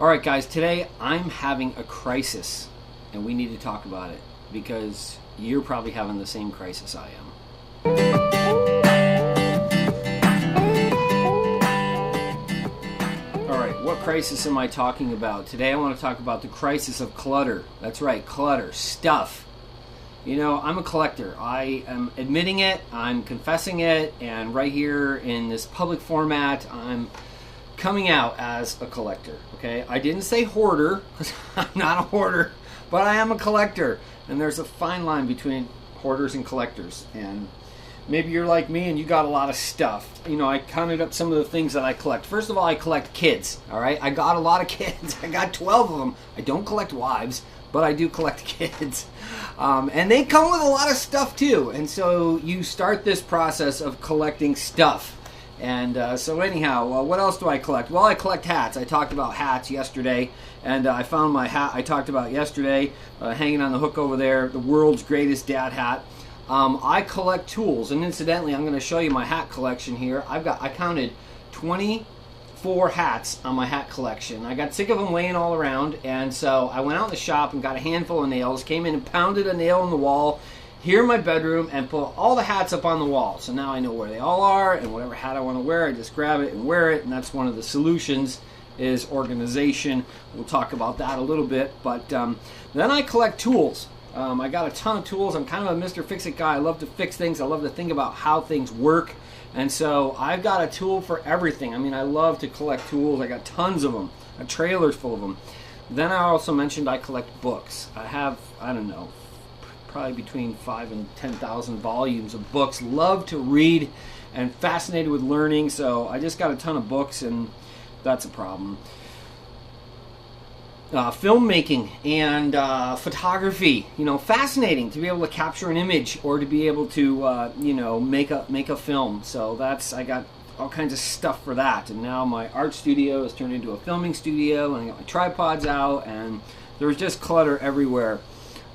Alright guys, today I'm having a crisis and we need to talk about it because you're probably having the same crisis I am. Alright, what crisis am I talking about? Today I want to talk about the crisis of clutter. That's right, clutter, stuff. You know, I'm a collector. I am admitting it, I'm confessing it, and right here in this public format, I'm coming out as a collector, okay? I didn't say hoarder, because I'm not a hoarder, but I am a collector. And there's a fine line between hoarders and collectors. And maybe you're like me and you got a lot of stuff. You know, I counted up some of the things that I collect. First of all, I collect kids, all right? I got a lot of kids. I got 12 of them. I don't collect wives, but I do collect kids. And they come with a lot of stuff too. And so you start this process of collecting stuff. And so anyhow, what else do I collect? Well, I collect hats. I talked about hats yesterday, and I found my hat I talked about yesterday hanging on the hook over there, the world's greatest dad hat. I collect tools, and incidentally, I'm going to show you my hat collection here. I counted 24 hats on my hat collection. I got sick of them laying all around, and so I went out in the shop and got a handful of nails, came in and pounded a nail in the wall here in my bedroom and put all the hats up on the wall. So now I know where they all are, and whatever hat I want to wear, I just grab it and wear it. And that's one of the solutions, is organization. We'll talk about that a little bit. But then I collect tools. I got a ton of tools. I'm kind of a Mr. Fix-It guy. I love to fix things. I love to think about how things work. And so I've got a tool for everything. I mean, I love to collect tools. I got tons of them. A trailer's full of them. Then I also mentioned I collect books. I have, I don't know, probably between 5,000 and 10,000 volumes of books. Love to read and fascinated with learning, so I just got a ton of books, and that's a problem. Filmmaking and photography, you know, fascinating to be able to capture an image or to be able to, you know, make a film. So I got all kinds of stuff for that. And now my art studio has turned into a filming studio, and I got my tripods out, and there's just clutter everywhere.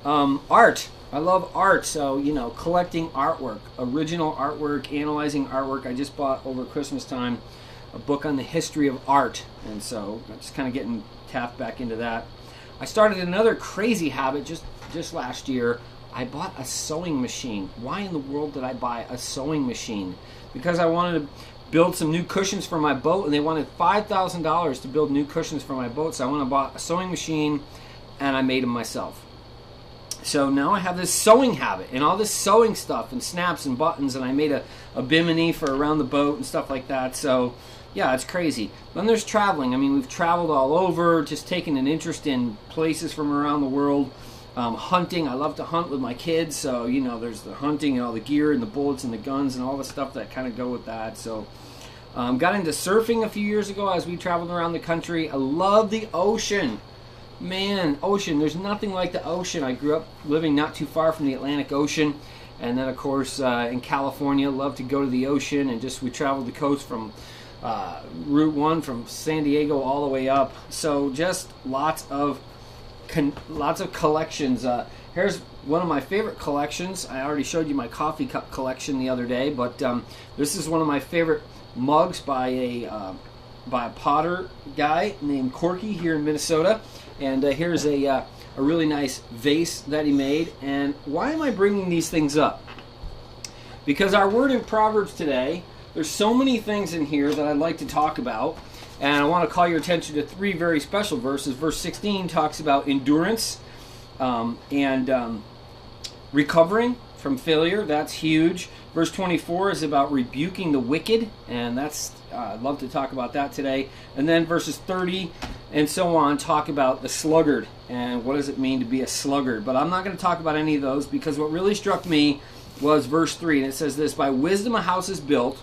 Art. I love art, so, you know, collecting artwork, original artwork, analyzing artwork. I just bought over Christmas time a book on the history of art, and so I'm just kind of getting tapped back into that. I started another crazy habit just last year. I bought a sewing machine. Why in the world did I buy a sewing machine? Because I wanted to build some new cushions for my boat, and they wanted $5,000 to build new cushions for my boat, so I went and bought a sewing machine, and I made them myself. So now I have this sewing habit and all this sewing stuff and snaps and buttons, and I made a bimini for around the boat and stuff like that. So yeah, it's crazy. Then there's traveling. I mean, we've traveled all over, just taking an interest in places from around the world. Hunting. I love to hunt with my kids, so you know, there's the hunting and all the gear and the bullets and the guns and all the stuff that kind of go with that. So got into surfing a few years ago as we traveled around the country. I love the ocean. Man, ocean. There's nothing like the ocean. I grew up living not too far from the Atlantic Ocean. And then, of course, in California, love to go to the ocean. And we traveled the coast from Route 1 from San Diego all the way up. So just lots of collections. Here's one of my favorite collections. I already showed you my coffee cup collection the other day. But this is one of my favorite mugs by a potter guy named Corky here in Minnesota. And here's a really nice vase that he made. And why am I bringing these things up? Because our word in Proverbs today, there's so many things in here that I'd like to talk about. And I want to call your attention to three very special verses. Verse 16 talks about endurance and recovering from failure. That's huge. Verse 24 is about rebuking the wicked, and I'd love to talk about that today. And then verses 30 and so on talk about the sluggard and what does it mean to be a sluggard. But I'm not going to talk about any of those, because what really struck me was verse 3, and it says this: by wisdom a house is built,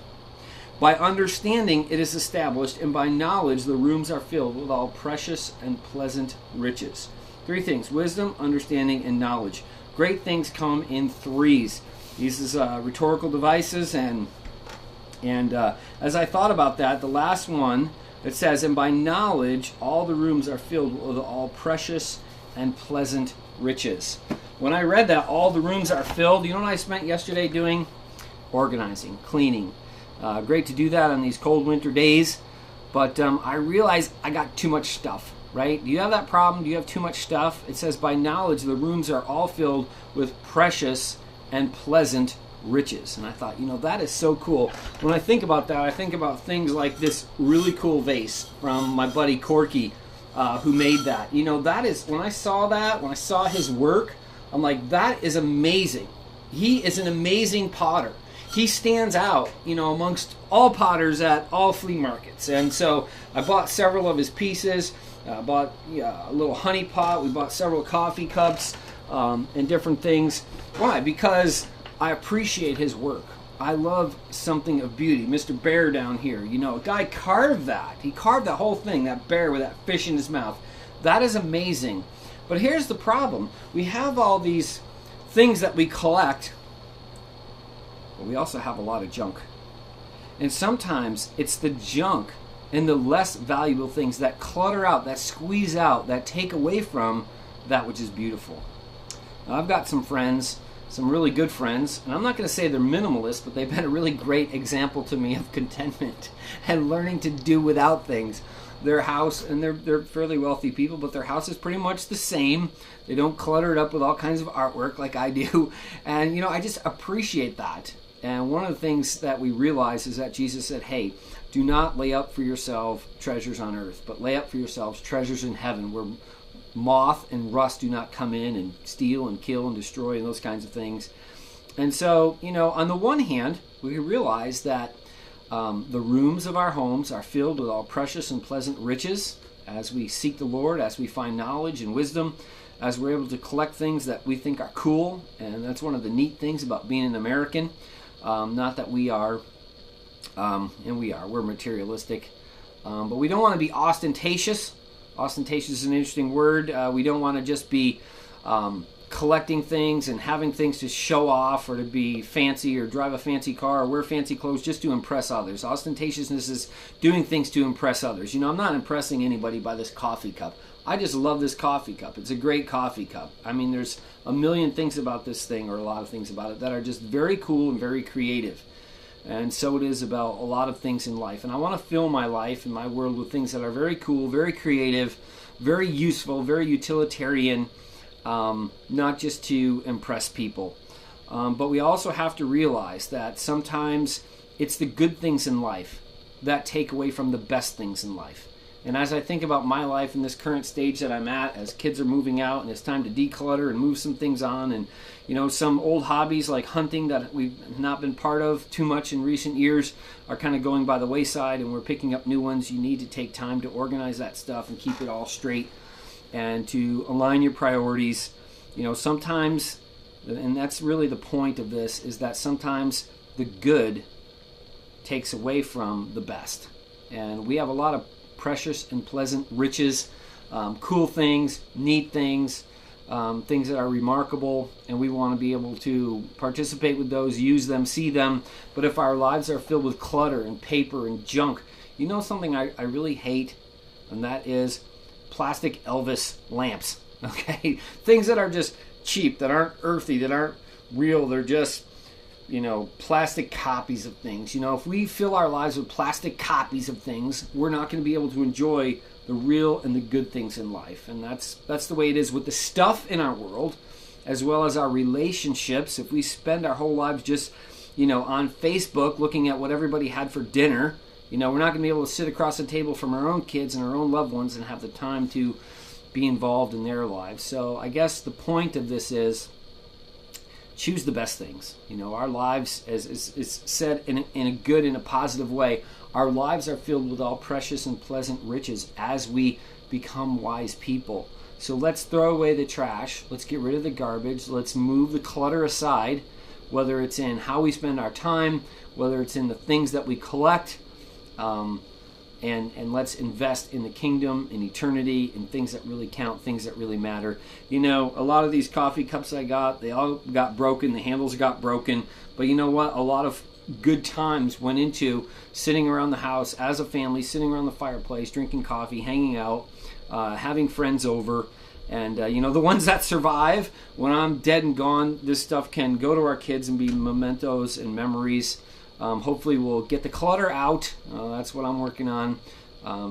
by understanding it is established, and by knowledge the rooms are filled with all precious and pleasant riches. Three things: wisdom, understanding, and knowledge. Great things come in threes. These is rhetorical devices, and as I thought about that, the last one, it says, and by knowledge all the rooms are filled with all precious and pleasant riches. When I read that, all the rooms are filled, you know what I spent yesterday doing? Organizing, cleaning. Great to do that on these cold winter days, but I realized I got too much stuff. right? Do you have that problem? Do you have too much stuff? It says, by knowledge, the rooms are all filled with precious and pleasant riches. And I thought, that is so cool. When I think about that, I think about things like this really cool vase from my buddy Corky, who made that. That is, when I saw his work, I'm like, that is amazing. He is an amazing potter. He stands out, amongst all potters at all flea markets. And so I bought several of his pieces. I bought a little honey pot. We bought several coffee cups and different things. Why? Because I appreciate his work. I love something of beauty. Mr. Bear down here, a guy carved that. He carved that whole thing, that bear with that fish in his mouth. That is amazing. But here's the problem. We have all these things that we collect, but we also have a lot of junk. And sometimes it's the junk and the less valuable things that clutter out, that squeeze out, that take away from that which is beautiful. Now, I've got some friends, some really good friends, and I'm not going to say they're minimalist, but they've been a really great example to me of contentment and learning to do without things. Their house, and they're fairly wealthy people, but their house is pretty much the same. They don't clutter it up with all kinds of artwork like I do. And, I just appreciate that. And one of the things that we realize is that Jesus said, hey, do not lay up for yourself treasures on earth, but lay up for yourselves treasures in heaven, where moth and rust do not come in and steal and kill and destroy and those kinds of things. And so, on the one hand, we realize that the rooms of our homes are filled with all precious and pleasant riches as we seek the Lord, as we find knowledge and wisdom, as we're able to collect things that we think are cool. And that's one of the neat things about being an American. Not that we are, we're materialistic, but we don't want to be ostentatious. Ostentatious is an interesting word. We don't want to just be collecting things and having things to show off or to be fancy or drive a fancy car or wear fancy clothes just to impress others. Ostentatiousness is doing things to impress others. I'm not impressing anybody by this coffee cup. I just love this coffee cup. It's a great coffee cup. I mean, there's a million things about this thing, or a lot of things about it, that are just very cool and very creative. And so it is about a lot of things in life. And I want to fill my life and my world with things that are very cool, very creative, very useful, very utilitarian, not just to impress people. But we also have to realize that sometimes it's the good things in life that take away from the best things in life. And as I think about my life in this current stage that I'm at, as kids are moving out and it's time to declutter and move some things on, and some old hobbies like hunting that we've not been part of too much in recent years are kind of going by the wayside, and we're picking up new ones. You need to take time to organize that stuff and keep it all straight and to align your priorities. Sometimes, and that's really the point of this, is that sometimes the good takes away from the best. And we have a lot of precious and pleasant riches, cool things, neat things, things that are remarkable, and we want to be able to participate with those, use them, see them. But if our lives are filled with clutter and paper and junk, something I really hate, and that is plastic Elvis lamps. Okay, things that are just cheap, that aren't earthy, that aren't real. They're just plastic copies of things. If we fill our lives with plastic copies of things, we're not going to be able to enjoy the real and the good things in life. And that's the way it is with the stuff in our world, as well as our relationships. If we spend our whole lives just, on Facebook looking at what everybody had for dinner, we're not going to be able to sit across the table from our own kids and our own loved ones and have the time to be involved in their lives. So I guess the point of this is, choose the best things. Our lives, as is said in a good and a positive way, our lives are filled with all precious and pleasant riches as we become wise people. So let's throw away the trash. Let's get rid of the garbage. Let's move the clutter aside, whether it's in how we spend our time, whether it's in the things that we collect, and let's invest in the kingdom, in eternity, in things that really count, things that really matter. A lot of these coffee cups I got, they all got broken, the handles got broken, but you know what? A lot of good times went into sitting around the house as a family, sitting around the fireplace, drinking coffee, hanging out, having friends over. And, the ones that survive, when I'm dead and gone, this stuff can go to our kids and be mementos and memories. Hopefully we'll get the clutter out. That's what I'm working on.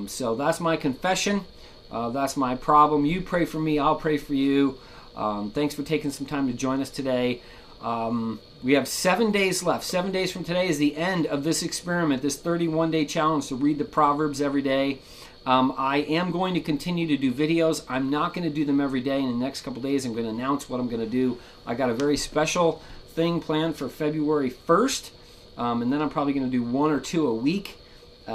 So that's my confession. That's my problem. You pray for me, I'll pray for you. Thanks for taking some time to join us today. We have 7 days left. 7 days from today is the end of this experiment, this 31-day challenge to read the Proverbs every day. I am going to continue to do videos. I'm not going to do them every day. In the next couple days, I'm going to announce what I'm going to do. I got a very special thing planned for February 1st, and then I'm probably going to do 1 or 2 a week. So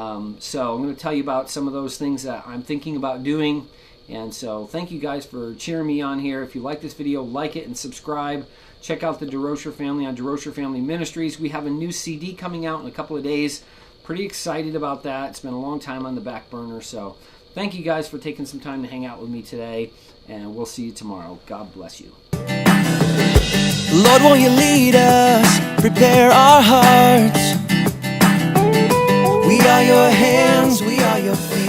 I'm going to tell you about some of those things that I'm thinking about doing. And so thank you guys for cheering me on here. If you like this video, like it and subscribe. Check out the DeRocher family on DeRocher Family Ministries. We have a new CD coming out in a couple of days. Pretty excited about that. It's been a long time on the back burner. So thank you guys for taking some time to hang out with me today. And we'll see you tomorrow. God bless you. Lord, won't you lead us, prepare our hearts. We are your hands, we are your feet.